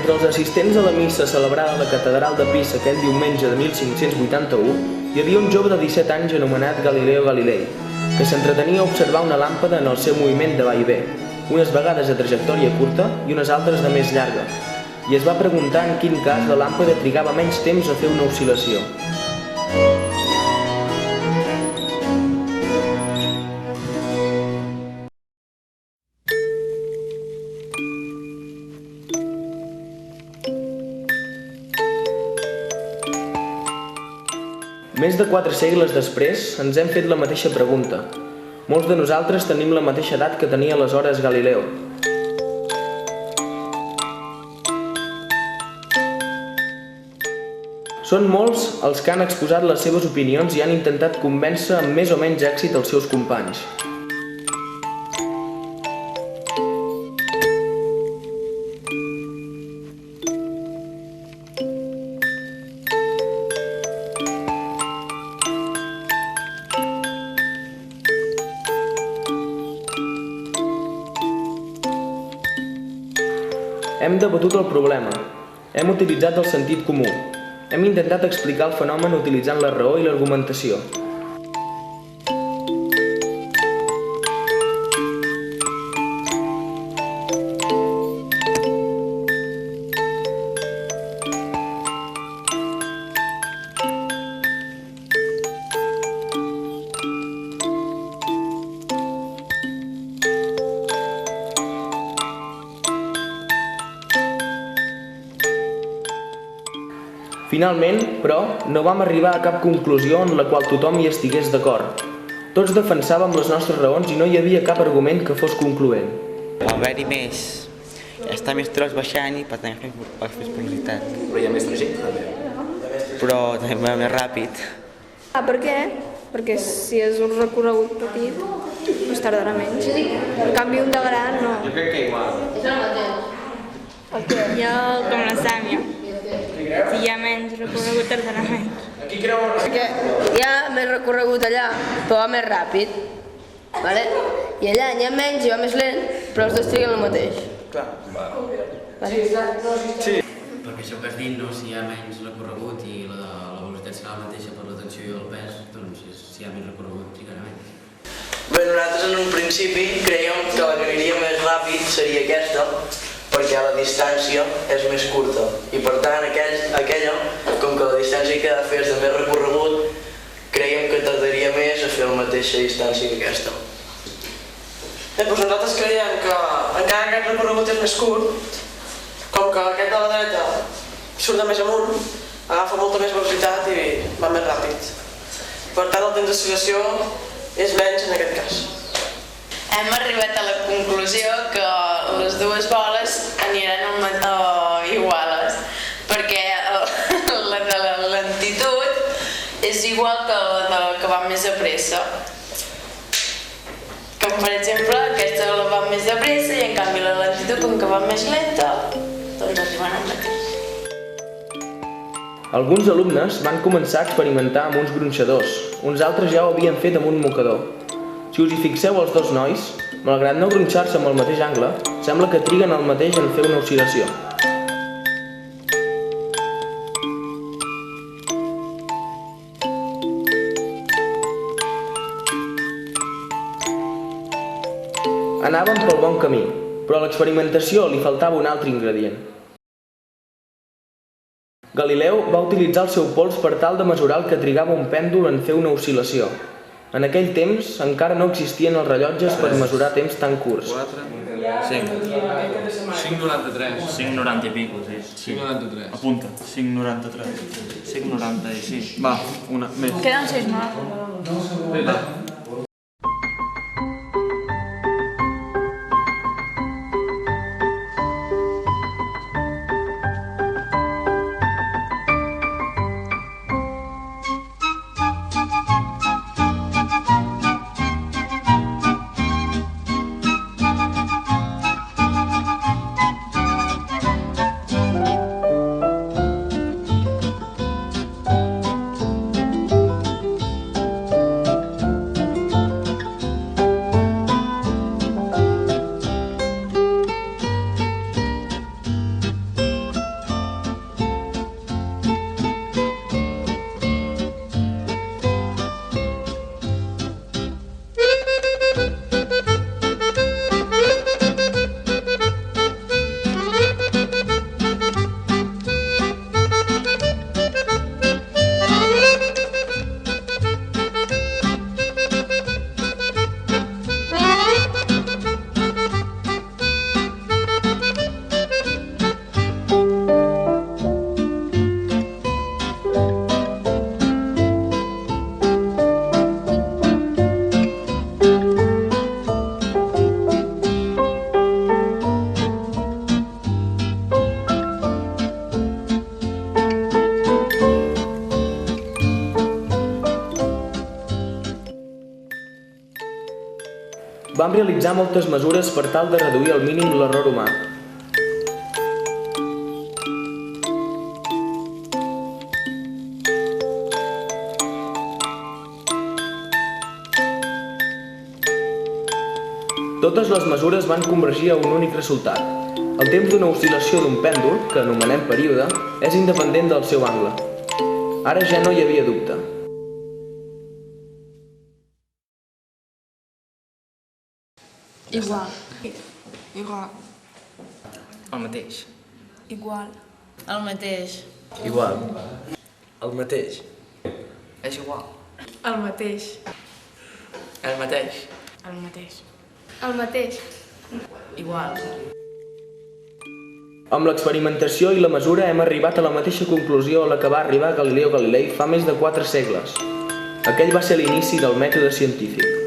Entre els assistents a la missa celebrada a la catedral de Pisa aquell diumenge de 1581 hi havia un jove de 17 anys anomenat Galileo Galilei, que s'entretenia a observar una làmpada en el seu moviment de va i ve, unes vegades de trajectòria curta i unes altres de més llarga, i es va preguntar en quin cas la làmpada trigava menys temps a fer una oscil·lació. Més de 4 segles després, ens hem fet la mateixa pregunta. Molts de nosaltres tenim la mateixa edat que tenia aleshores Galileo. Són molts els que han exposat les seves opinions i han intentat convèncer amb més o menys èxit els seus companys. Hem debatut el problema, hem utilitzat el sentit comú, hem intentat explicar el fenomen utilitzant la raó i l'argumentació. Finalment, però, no vam arribar a cap conclusió en la qual tothom hi estigués d'acord. Tots defensàvem les nostres raons i no hi havia cap argument que fos concloent. Va haver-hi més. Està més tros baixant i per tant fer velocitat. Però hi ha més trajecte també. Però també va més ràpid. Per què? Perquè si és un recorregut petit, doncs tardarà menys. En canvi, un de gran no. Jo crec que igual. Jo, com la Sàmia. Si hi ha menys recorregut, tardarà menys. Perquè hi ha més recorregut allà, però va més ràpid. Vale? I allà hi ha menys i va més lent, però els dos triguen el mateix. Clar. Vale? Sí. Perquè això que has dit, no? Si hi ha menys recorregut i la velocitat serà la mateixa per la tensió i el pes, doncs si hi ha més recorregut, trigarà menys. Bé, nosaltres en un principi creiem que la que aniria més ràpid seria aquesta, perquè la distància és més curta i per tant aquella, com que la distància que ha de fer és de més recorregut, creiem que tardaria més a fer la mateixa distància que aquesta. Bé, doncs nosaltres creiem que encara que aquest recorregut és més curt, com que aquest de la dreta surt de més amunt, agafa molta més velocitat i va més ràpid. Per tant, el temps d'oscil·lació és menys en aquest cas. Hem arribat a la conclusió que les dues boles aniran iguales, perquè la de la lentitud és igual que la que va més de pressa. Com per exemple, aquesta va més de pressa i en canvi la lentitud, com que va més lenta, doncs arriben al mateix. Alguns alumnes van començar a experimentar amb uns gronxadors, uns altres ja ho havien fet amb un mocador. Si us hi fixeu, els dos nois, malgrat no gronxar-se amb el mateix angle, sembla que triguen el mateix en fer una oscil·lació. Anàvem pel bon camí, però a l'experimentació li faltava un altre ingredient. Galileu va utilitzar el seu pols per tal de mesurar el que trigava un pèndol en fer una oscil·lació. En aquell temps encara no existien els rellotges per mesurar temps tan curts. 5. 5,93. 5,90 i pico, sí. 5,93. Apunta. 5,93. 5,90 i sí. Va, una més. Queden 6 més. Va. Vam realitzar moltes mesures per tal de reduir al mínim l'error humà. Totes les mesures van convergir a un únic resultat. El temps d'una oscil·lació d'un pèndol, que anomenem període, és independent del seu angle. Ara ja no hi havia dubte. Igual. Igual. El mateix. Igual. El mateix. Igual. El mateix. És igual. El mateix. El mateix. El mateix. El mateix. Igual. Amb l'experimentació i la mesura hem arribat a la mateixa conclusió a la que va arribar Galileo Galilei fa més de 4 segles. Aquell va ser l'inici del mètode científic.